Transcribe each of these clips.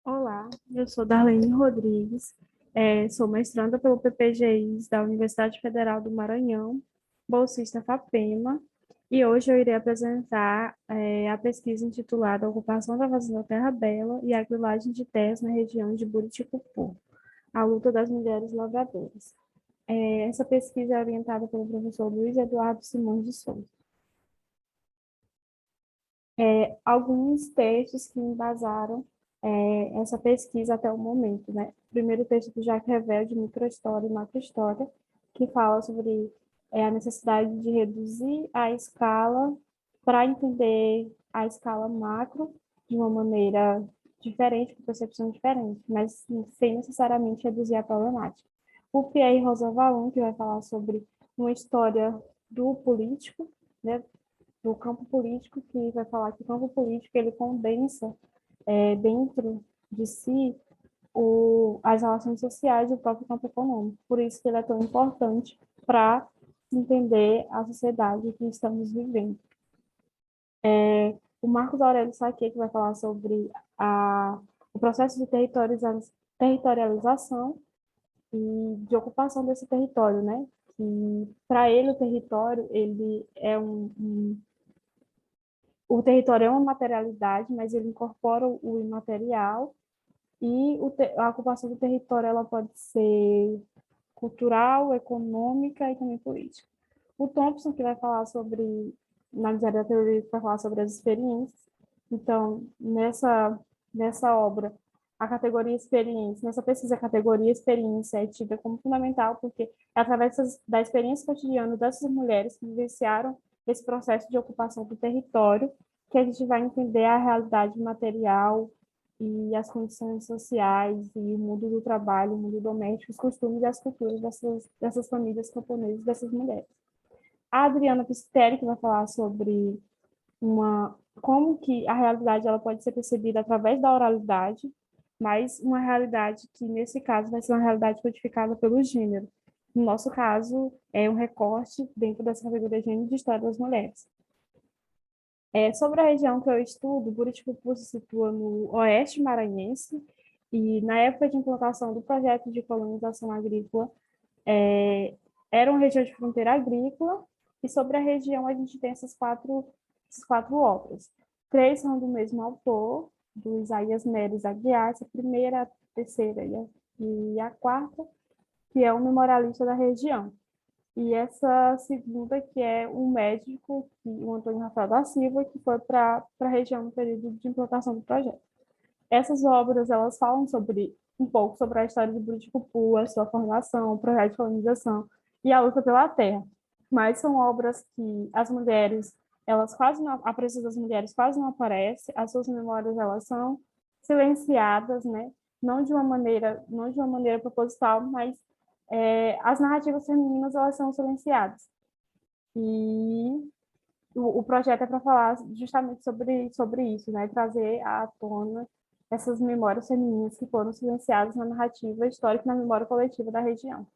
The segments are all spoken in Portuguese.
Olá, eu sou Darlene Rodrigues, sou mestranda pelo PPGI da Universidade Federal do Maranhão, bolsista FAPEMA, e hoje eu irei apresentar a pesquisa intitulada Ocupação da Fazenda Terra Bela e a Grilagem de Terras na região de Buriticupu, a luta das mulheres lavradoras. Essa pesquisa é orientada pelo professor Luiz Eduardo Simões de Souza. Alguns textos que embasaram essa pesquisa até o momento, né? O primeiro texto do Jacques Revel, de Microhistória e Macrohistória, que fala sobre a necessidade de reduzir a escala para entender a escala macro de uma maneira diferente, com percepção diferente, mas sem necessariamente reduzir a problemática. O Pierre Rosanvallon, que vai falar sobre uma história do político, né, do campo político, que vai falar que o campo político ele condensa dentro de si as relações sociais e o próprio campo econômico. Por isso que ele é tão importante para entender a sociedade que estamos vivendo. O Marcos Aurélio Sacchi, que vai falar sobre o processo de territorialização e de ocupação desse território, né? Que para ele o território ele é o território é uma materialidade, mas ele incorpora o imaterial e a ocupação do território ela pode ser cultural, econômica e também política. O Thompson, que vai falar sobre, na miséria da teoria, vai falar sobre as experiências. Então, nessa obra, a categoria experiência, nessa pesquisa, a categoria experiência é tida como fundamental, porque é através da experiência cotidiana dessas mulheres que vivenciaram esse processo de ocupação do território que a gente vai entender a realidade material e as condições sociais e o mundo do trabalho, o mundo doméstico, os costumes e as culturas dessas famílias camponesas, dessas mulheres. A Adriana Pistelli, que vai falar sobre como que a realidade ela pode ser percebida através da oralidade, mas uma realidade que, nesse caso, vai ser uma realidade codificada pelo gênero. No nosso caso, é um recorte dentro dessa categoria de gênero de história das mulheres. Sobre a região que eu estudo, Buriticupu se situa no oeste maranhense e, na época de implantação do projeto de colonização agrícola, é, era uma região de fronteira agrícola e sobre a região a gente tem essas quatro obras. Três são do mesmo autor, do Isaías Neres Aguiar, essa primeira, a terceira e a quarta, que é o memorialista da região. E essa segunda, que é um médico, o Antônio Rafael da Silva, que foi para a região no período de implantação do projeto. Essas obras, elas falam um pouco sobre a história de Buriticupu, a sua formação, o projeto de colonização e a luta pela terra. Mas são obras que as mulheres, elas quase não, a presença das mulheres quase não aparece, as suas memórias, elas são silenciadas, né? Não de uma maneira proposital, mas as narrativas femininas elas são silenciadas. E o projeto é para falar justamente sobre isso, né? Trazer à tona essas memórias femininas que foram silenciadas na narrativa histórica e na memória coletiva da região.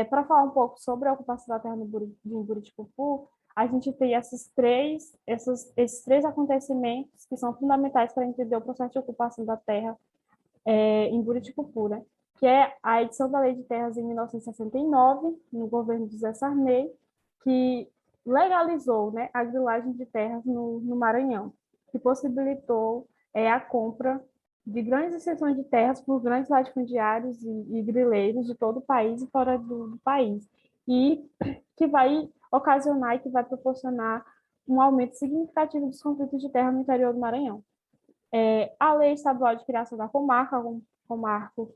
Para falar um pouco sobre a ocupação da terra de Buriticupu, a gente tem esses três acontecimentos que são fundamentais para entender o processo de ocupação da terra em Buriticupu, né? Que é a edição da Lei de Terras em 1969, no governo de José Sarney, que legalizou, né, a grilagem de terras no Maranhão, que possibilitou a compra de grandes extensões de terras por grandes latifundiários e grileiros de todo o país e fora do país, e que vai ocasionar e que vai proporcionar um aumento significativo dos conflitos de terra no interior do Maranhão. A Lei Estadual de Criação da Comarca, Comarco,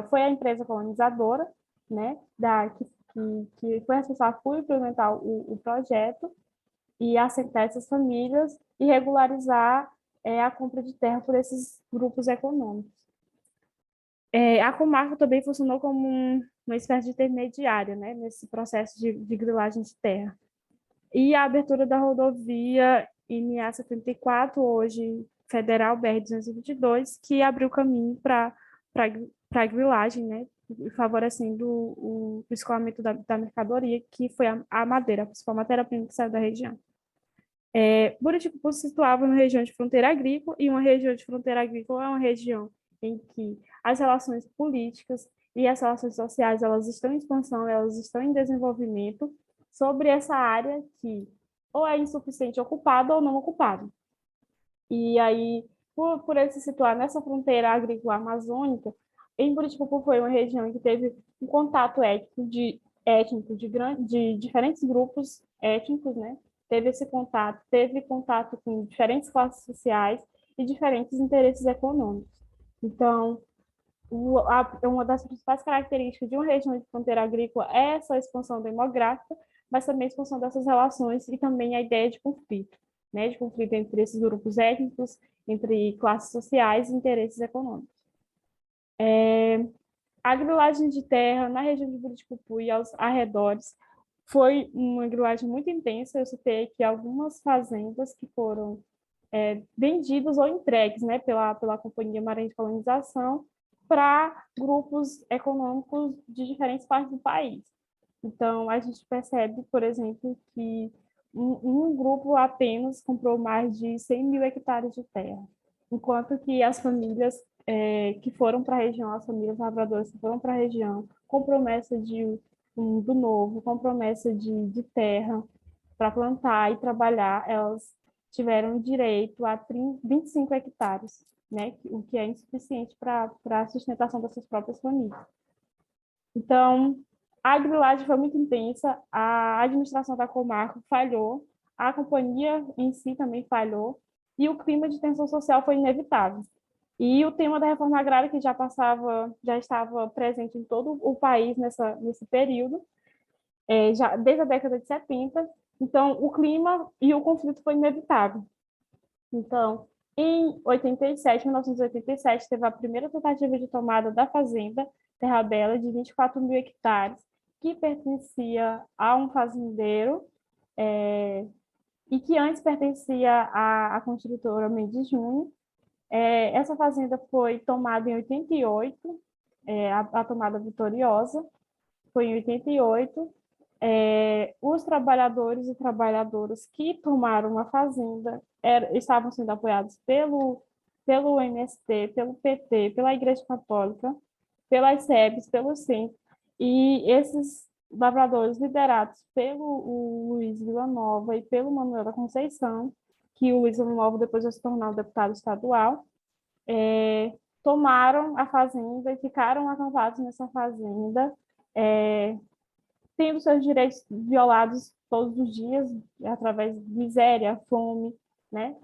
foi a empresa colonizadora, né, que foi responsável por implementar o projeto e assentar essas famílias e regularizar a compra de terra por esses grupos econômicos. A comarca também funcionou como uma espécie de intermediária, né, nesse processo de grilagem de terra. E a abertura da rodovia MA-74, hoje Federal BR-222, que abriu caminho para a grilagem, né, favorecendo o escoamento da mercadoria, que foi a madeira, a principal matéria-prima que saiu da região. Buriticupu se situava na região de fronteira agrícola, e uma região de fronteira agrícola é uma região em que as relações políticas e as relações sociais elas estão em expansão, elas estão em desenvolvimento sobre essa área que ou é insuficiente ocupada ou não ocupada. E aí, por ele se situar nessa fronteira agrícola amazônica, em Buriticupu foi uma região que teve um contato étnico de diferentes grupos étnicos, né? Teve contato com diferentes classes sociais e diferentes interesses econômicos. Então, uma das principais características de uma região de fronteira agrícola é essa expansão demográfica, mas também a expansão dessas relações e também a ideia de conflito, né? De conflito entre esses grupos étnicos, entre classes sociais e interesses econômicos. A grilagem de terra na região de Buriticupu e aos arredores foi uma grilagem muito intensa. Eu citei aqui algumas fazendas que foram vendidas ou entregues, né, pela Companhia Maranhão de Colonização para grupos econômicos de diferentes partes do país. Então, a gente percebe, por exemplo, que um grupo apenas comprou mais de 100 mil hectares de terra, enquanto que as famílias que foram para a região, as famílias lavradoras que foram para a região, com promessa do novo, com promessa de terra para plantar e trabalhar, elas tiveram direito a 25 hectares, né? O que é insuficiente para a sustentação dessas próprias famílias. Então, a grilagem foi muito intensa, a administração da Comarco falhou, a companhia em si também falhou, e o clima de tensão social foi inevitável. E o tema da reforma agrária, que já estava presente em todo o país nesse período, já desde a década de 70, então o clima e o conflito foi inevitável. Então, em 1987, teve a primeira tentativa de tomada da fazenda Terra Bela, de 24 mil hectares, que pertencia a um fazendeiro, e que antes pertencia à construtora Mendes Júnior. Essa fazenda foi tomada em 88, a tomada vitoriosa foi em 88. Os trabalhadores e trabalhadoras que tomaram a fazenda estavam sendo apoiados pelo MST, pelo PT, pela Igreja Católica, pelas SEBs, pelo SEM, e esses lavradores liderados pelo Luiz Villanova e pelo Manuel da Conceição, que o Luiz Villanova depois vai se tornar um deputado estadual, tomaram a fazenda e ficaram acampados nessa fazenda, tendo seus direitos violados todos os dias, através de miséria, fome, né?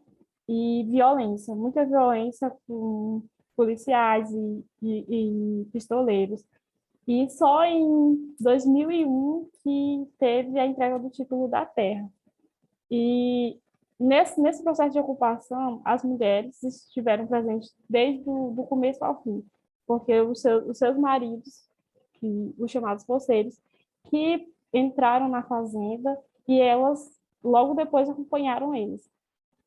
E violência, muita violência com policiais e pistoleiros. E só em 2001 que teve a entrega do título da terra. E nesse processo de ocupação, as mulheres estiveram presentes desde o começo ao fim, porque os seus maridos, os chamados poceiros, que entraram na fazenda e elas logo depois acompanharam eles.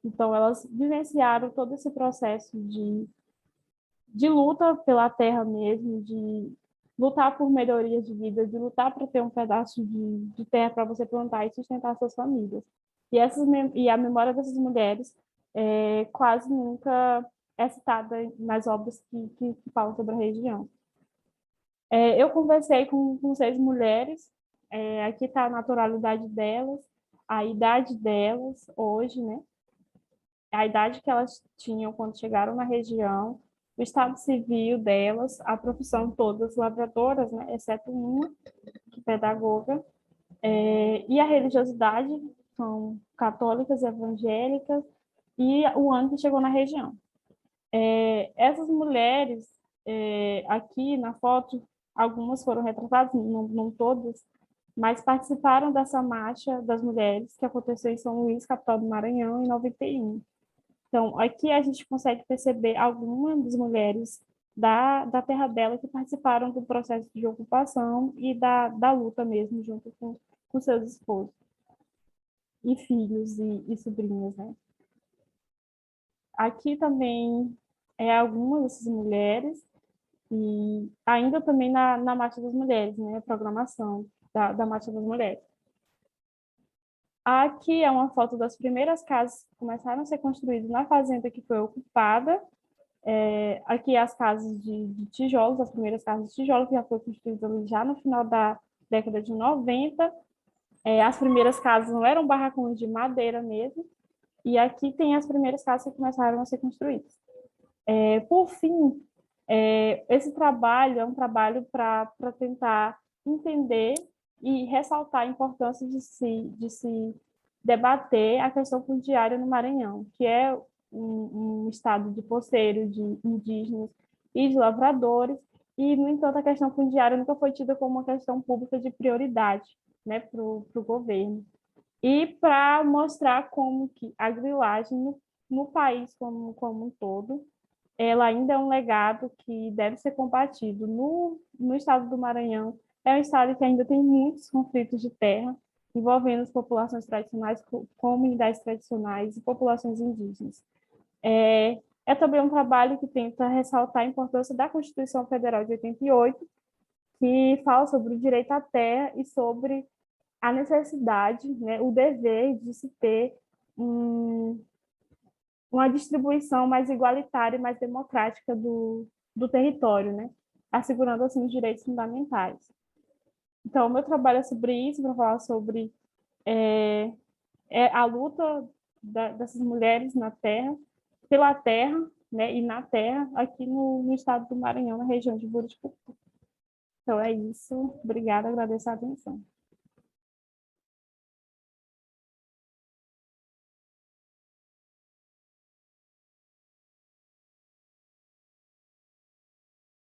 Então, elas vivenciaram todo esse processo de luta pela terra mesmo, de lutar por melhorias de vida, de lutar para ter um pedaço de terra para você plantar e sustentar suas famílias. E a memória dessas mulheres quase nunca é citada nas obras que falam sobre a região. Eu conversei com 6 mulheres, aqui está a naturalidade delas, a idade delas hoje, né? A idade que elas tinham quando chegaram na região, o estado civil delas, a profissão todas lavradoras, né? Exceto uma, que é pedagoga, e a religiosidade, são católicas, evangélicas, e o ano que chegou na região. Essas mulheres, aqui na foto, algumas foram retratadas, não todas, mas participaram dessa marcha das mulheres que aconteceu em São Luís, capital do Maranhão, em 91. Então, aqui a gente consegue perceber algumas das mulheres da terra dela que participaram do processo de ocupação e da luta mesmo, junto com seus esposos e filhos e sobrinhas, né? Aqui também algumas dessas mulheres, e ainda também na Marcha das Mulheres, né? A programação da Marcha das Mulheres. Aqui é uma foto das primeiras casas que começaram a ser construídas na fazenda que foi ocupada. Aqui as casas de tijolos, as primeiras casas de tijolos, que já foram construídas ali já no final da década de 90. As primeiras casas não eram barracões de madeira mesmo. E aqui tem as primeiras casas que começaram a ser construídas. Por fim, esse trabalho é um trabalho para tentar entender e ressaltar a importância de se debater a questão fundiária no Maranhão, que é um estado de poceiro, de indígenas e de lavradores, e, no entanto, a questão fundiária nunca foi tida como uma questão pública de prioridade, né, para o governo. E para mostrar como que a grilagem no país como um todo, ela ainda é um legado que deve ser combatido. No estado do Maranhão, é um estado que ainda tem muitos conflitos de terra, envolvendo as populações tradicionais, comunidades tradicionais e populações indígenas. É também um trabalho que tenta ressaltar a importância da Constituição Federal de 88, que fala sobre o direito à terra e sobre a necessidade, né, o dever de se ter um, uma distribuição mais igualitária e mais democrática do território, né, assegurando assim os direitos fundamentais. Então, o meu trabalho é sobre isso, para falar sobre é, a luta dessas mulheres na terra, pela terra, né, e na terra, aqui no estado do Maranhão, na região de Buriticupu. Então, é isso. Obrigada, agradeço a atenção.